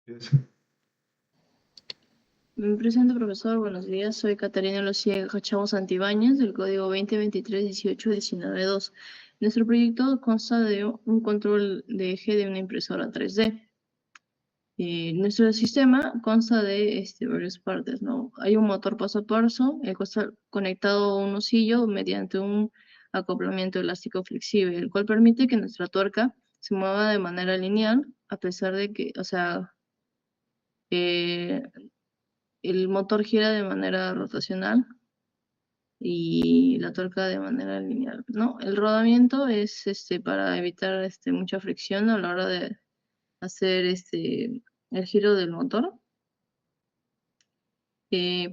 Es- Me presento, profesor. Buenos días. Soy Catarina Lucía Cachao Santibáñez, del código 2023-18-19-2. Nuestro proyecto consta de un control de eje de una impresora 3D. Nuestro sistema consta de varias partes, ¿no? Hay un motor paso a paso, el cual está conectado a un osillo mediante un acoplamiento elástico flexible, el cual permite que nuestra tuerca se mueva de manera lineal, a pesar de que, eh, el motor gira de manera rotacional y la tuerca de manera lineal, ¿no? El rodamiento es para evitar mucha fricción a la hora de hacer el giro del motor.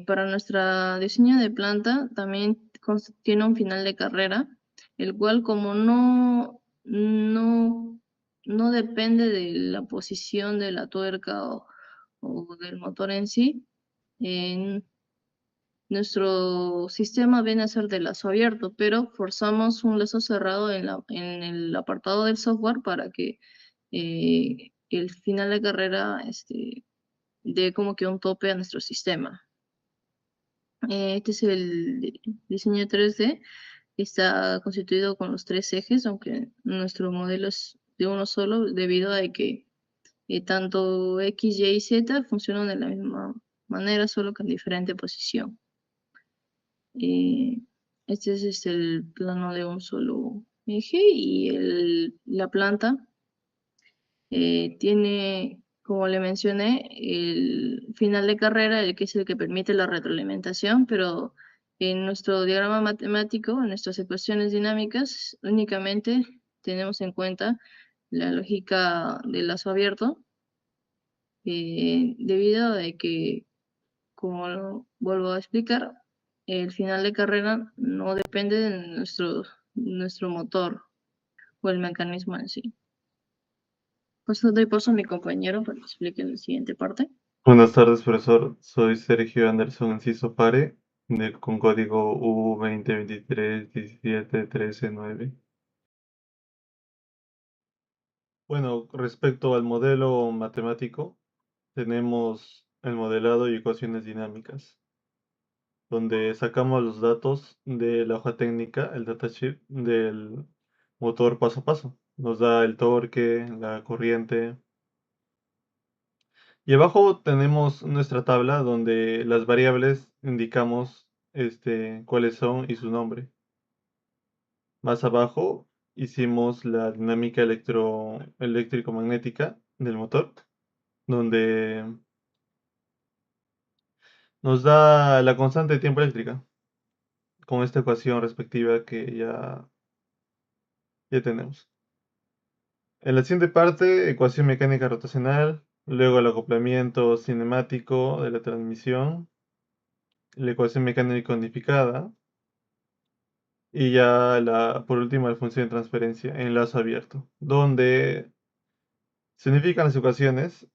Para nuestro diseño de planta también tiene un final de carrera, el cual como no depende de la posición de la tuerca o del motor en sí, en nuestro sistema viene a ser de lazo abierto, pero forzamos un lazo cerrado en el apartado del software para que el final de carrera dé como que un tope a nuestro sistema. Este es el diseño 3D. Está constituido con los tres ejes, aunque nuestro modelo es de uno solo, debido a que tanto X, Y y Z funcionan de la misma manera, solo que en diferente posición. Eh, este es el plano de un solo eje y la planta tiene, como le mencioné, el final de carrera, el que es el que permite la retroalimentación, pero en nuestro diagrama matemático, en nuestras ecuaciones dinámicas, únicamente tenemos en cuenta la lógica del lazo abierto, debido a que, como vuelvo a explicar, el final de carrera no depende de nuestro motor o el mecanismo en sí. Pues doy paso a mi compañero para que explique la siguiente parte. Buenas tardes, profesor. Soy Sergio Anderson Enciso Pare, con código U2023-17-13-9. Bueno, respecto al modelo matemático, tenemos el modelado y ecuaciones dinámicas, donde sacamos los datos de la hoja técnica, el datasheet del motor paso a paso. Nos da el torque, la corriente. Y abajo tenemos nuestra tabla donde las variables indicamos cuáles son y su nombre. Más abajo hicimos la dinámica eléctrico-magnética del motor, donde nos da la constante de tiempo eléctrica con esta ecuación respectiva que ya tenemos. En la siguiente parte, ecuación mecánica rotacional, luego el acoplamiento cinemático de la transmisión, la ecuación mecánica unificada, y ya por último, la función de transferencia en lazo abierto, donde se unifican las ecuaciones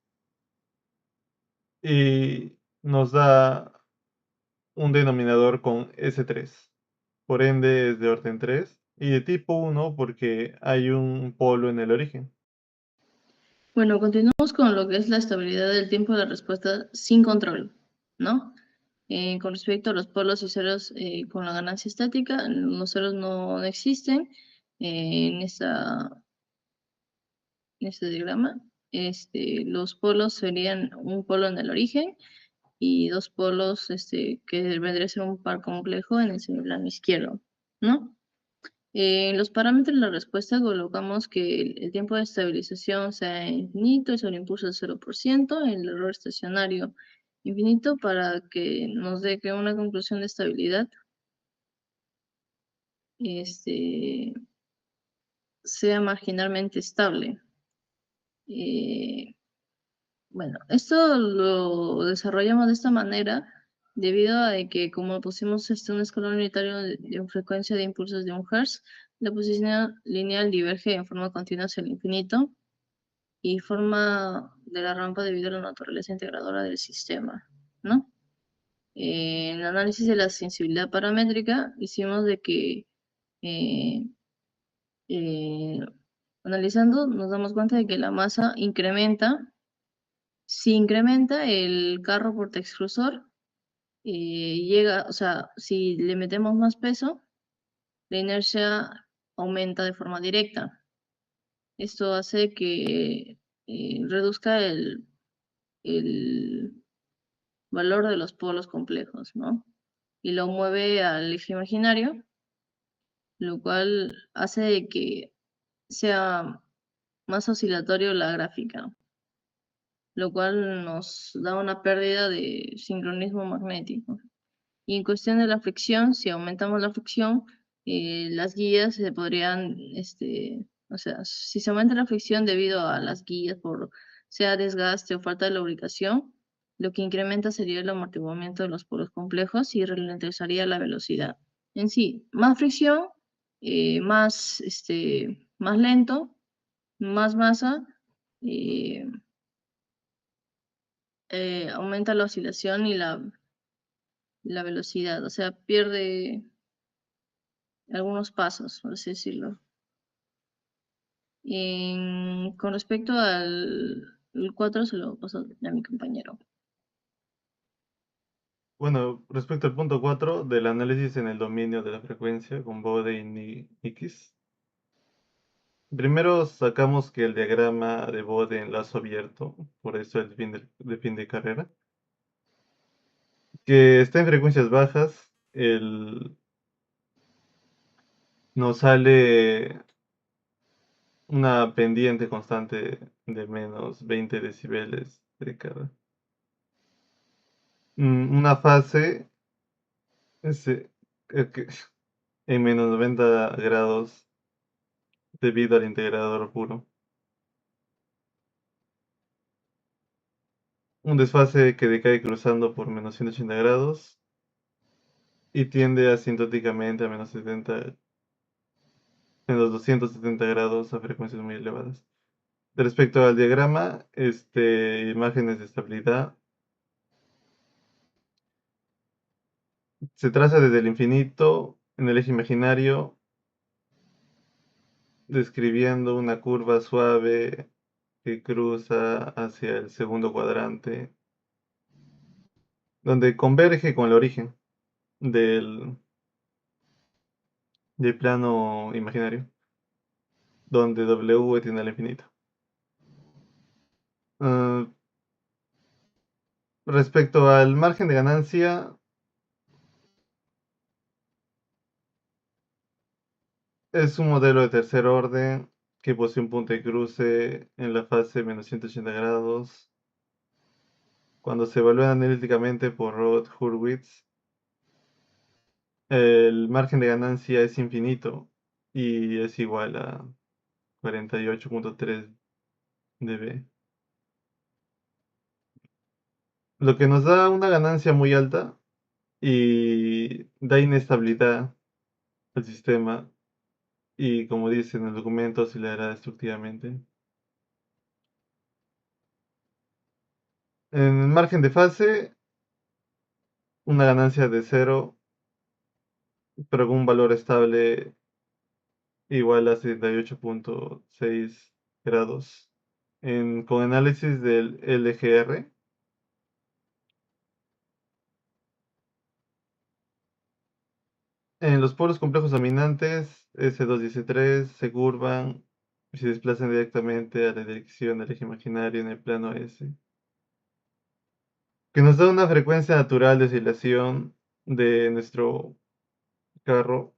y nos da un denominador con S3. Por ende es de orden 3 y de tipo 1 porque hay un polo en el origen. Bueno, continuamos con lo que es la estabilidad del tiempo de respuesta sin control, ¿no? Con respecto a los polos y ceros con la ganancia estática, los ceros no existen en este diagrama. Los polos serían un polo en el origen y dos polos que vendría a ser un par complejo en el plano izquierdo, ¿no? En los parámetros de la respuesta colocamos que el tiempo de estabilización sea infinito, el sobreimpulso del 0%, el error estacionario infinito para que nos dé que una conclusión de estabilidad este, sea marginalmente estable. Eh, bueno, esto lo desarrollamos de esta manera debido a que como pusimos un escalón unitario de frecuencia de impulsos de 1 Hz, la posición lineal diverge en forma continua hacia el infinito y forma de la rampa debido a la naturaleza integradora del sistema, ¿no? En el análisis de la sensibilidad paramétrica hicimos de que eh, eh, analizando nos damos cuenta de que la masa incrementa si incrementa el carro portaextrusor, llega, o sea, si le metemos más peso, la inercia aumenta de forma directa. Esto hace que reduzca el valor de los polos complejos, ¿no? Y lo mueve al eje imaginario, lo cual hace de que sea más oscilatorio la gráfica, lo cual nos da una pérdida de sincronismo magnético. Y en cuestión de la fricción, si aumentamos la fricción, las guías se podrían, o sea, si se aumenta la fricción debido a las guías por sea desgaste o falta de lubricación, lo que incrementa sería el amortiguamiento de los polos complejos y ralentizaría la velocidad. En sí, más fricción, más lento, más masa, eh, aumenta la oscilación y la velocidad, o sea, pierde algunos pasos, por así decirlo. Con respecto al el 4, se lo paso a mi compañero. Bueno, respecto al punto 4 del análisis en el dominio de la frecuencia con Bode y Nikis. Primero sacamos que el diagrama de Bode en lazo abierto, por eso el de fin de carrera, que está en frecuencias bajas, nos sale una pendiente constante de menos 20 decibeles de cada. Una fase ese, que en menos 90 grados debido al integrador puro. Un desfase que decae cruzando por menos 180 grados y tiende asintóticamente a menos 270 grados a frecuencias muy elevadas. Respecto al diagrama, imágenes de estabilidad, se traza desde el infinito en el eje imaginario, describiendo una curva suave que cruza hacia el segundo cuadrante, donde converge con el origen del, del plano imaginario, donde W tiene al infinito. Ah, respecto al margen de ganancia, es un modelo de tercer orden que posee un punto de cruce en la fase menos 180 grados. Cuando se evalúa analíticamente por Roth-Hurwitz, el margen de ganancia es infinito y es igual a 48.3 dB, lo que nos da una ganancia muy alta y da inestabilidad al sistema y, como dice en el documento, oscilará destructivamente. En el margen de fase, una ganancia de cero, pero con un valor estable igual a 78.6 grados. Con análisis del LGR, en los polos complejos dominantes, S2 y S3 se curvan y se desplazan directamente a la dirección del eje imaginario en el plano S, que nos da una frecuencia natural de oscilación de nuestro carro,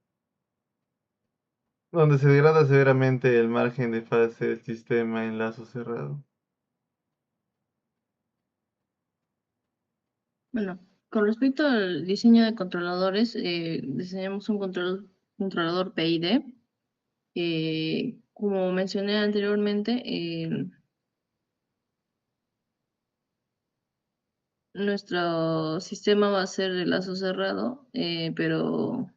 donde se degrada severamente el margen de fase del sistema en lazo cerrado. Bueno, con respecto al diseño de controladores, diseñamos un controlador PID. Como mencioné anteriormente, nuestro sistema va a ser de lazo cerrado, pero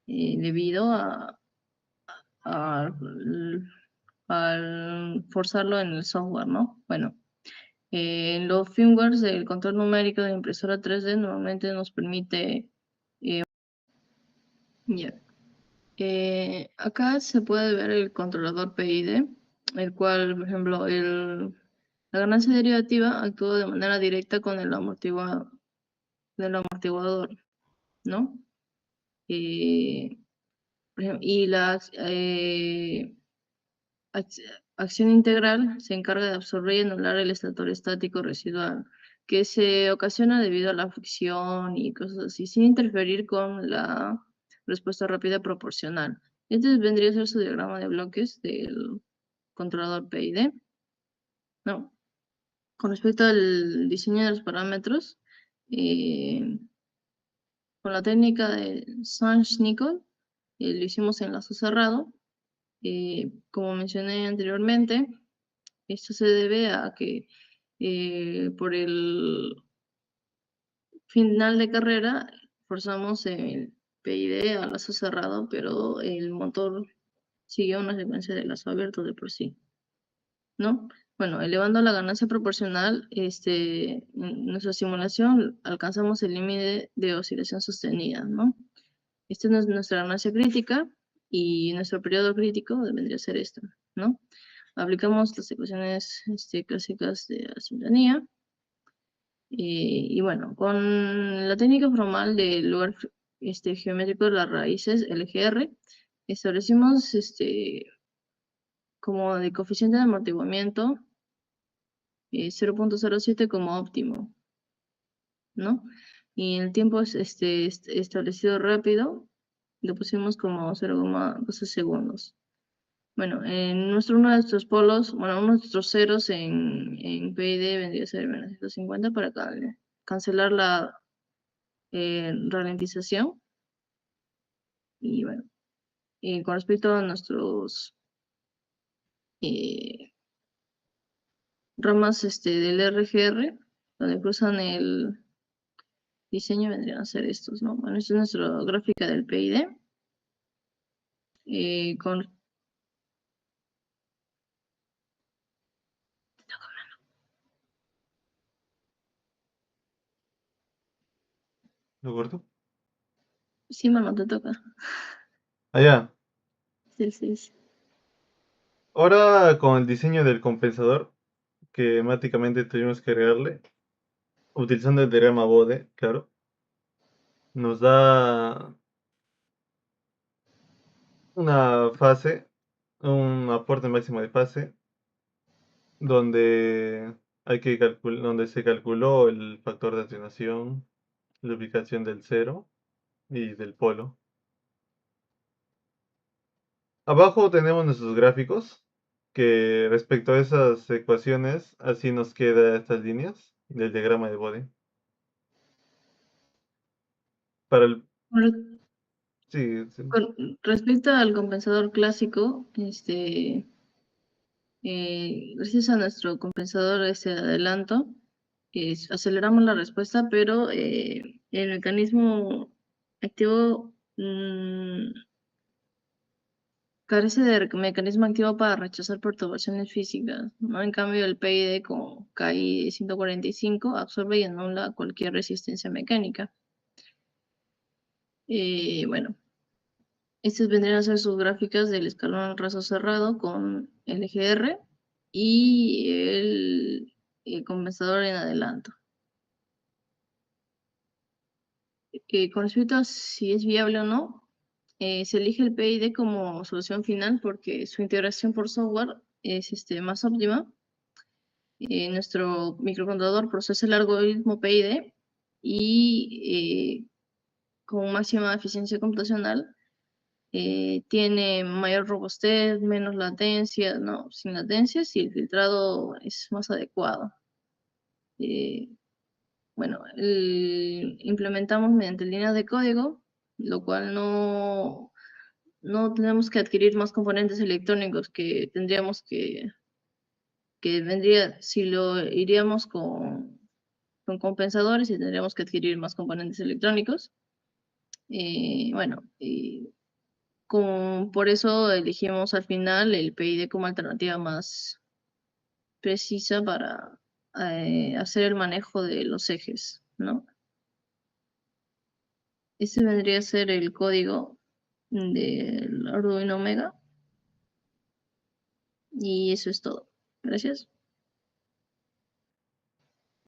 debido a- al forzarlo en el software, ¿no? Bueno, en los firmwares del control numérico de impresora 3D normalmente nos permite, ya. Acá se puede ver el controlador PID, el cual, por ejemplo, La ganancia derivativa actúa de manera directa con el del amortiguador, ¿no? Y la ac- acción integral se encarga de absorber y anular el estator estático residual, que se ocasiona debido a la fricción y cosas así, sin interferir con la respuesta rápida proporcional. Este vendría a ser su diagrama de bloques del controlador PID, ¿no? Con respecto al diseño de los parámetros, eh, con la técnica de Sanch-Nichols, lo hicimos en lazo cerrado. Como mencioné anteriormente, esto se debe a que por el final de carrera forzamos el PID a lazo cerrado, pero el motor siguió una secuencia de lazo abierto de por sí, ¿no? Bueno, elevando la ganancia proporcional, en nuestra simulación alcanzamos el límite de oscilación sostenida, ¿no? Esta es nuestra ganancia crítica y nuestro periodo crítico vendría a ser esto, ¿no? Aplicamos las ecuaciones clásicas de la sintonía y bueno, con la técnica formal del lugar geométrico de las raíces, LGR, establecimos como de coeficiente de amortiguamiento 0.07 como óptimo, ¿no? Y el tiempo establecido rápido lo pusimos como 0,12 segundos. Bueno, uno de nuestros polos, bueno, uno de nuestros ceros en PID vendría a ser menos 150 para cancelar la ralentización. Y bueno, con respecto a nuestros eh, ramas del RGR, donde cruzan el diseño, vendrían a ser estos, ¿no? Bueno, esta es nuestra gráfica del PID. Con ¿De acuerdo? Sí, mano, te toca. Allá. Sí, sí, sí. Ahora con el diseño del compensador, que mágicamente tuvimos que agregarle, utilizando el diagrama Bode, claro, nos da una fase, un aporte máximo de fase, donde donde se calculó el factor de atenuación, la ubicación del cero y del polo. Abajo tenemos nuestros gráficos, que respecto a esas ecuaciones, así nos queda estas líneas del diagrama de Bode. Para el, Con sí, sí, respecto al compensador clásico, gracias a nuestro compensador de adelanto, aceleramos la respuesta, pero el mecanismo activo carece de mecanismo activo para rechazar perturbaciones físicas, ¿no? En cambio, el PID con KI 145 absorbe y anula cualquier resistencia mecánica. Bueno, estas vendrían a ser sus gráficas del escalón raso cerrado con LGR y el compensador en adelanto. Con respecto a si es viable o no, se elige el PID como solución final porque su integración por software es más óptima. Nuestro microcontrolador procesa el algoritmo PID y con máxima eficiencia computacional tiene mayor robustez, menos latencia, no, sin latencias y el filtrado es más adecuado. Eh, bueno, implementamos mediante líneas de código, lo cual no tenemos que adquirir más componentes electrónicos que tendríamos que vendría, si lo iríamos con compensadores y tendríamos que adquirir más componentes electrónicos. Bueno, por eso elegimos al final el PID como alternativa más precisa para hacer el manejo de los ejes, ¿no? Este vendría a ser el código del Arduino Mega y eso es todo. Gracias.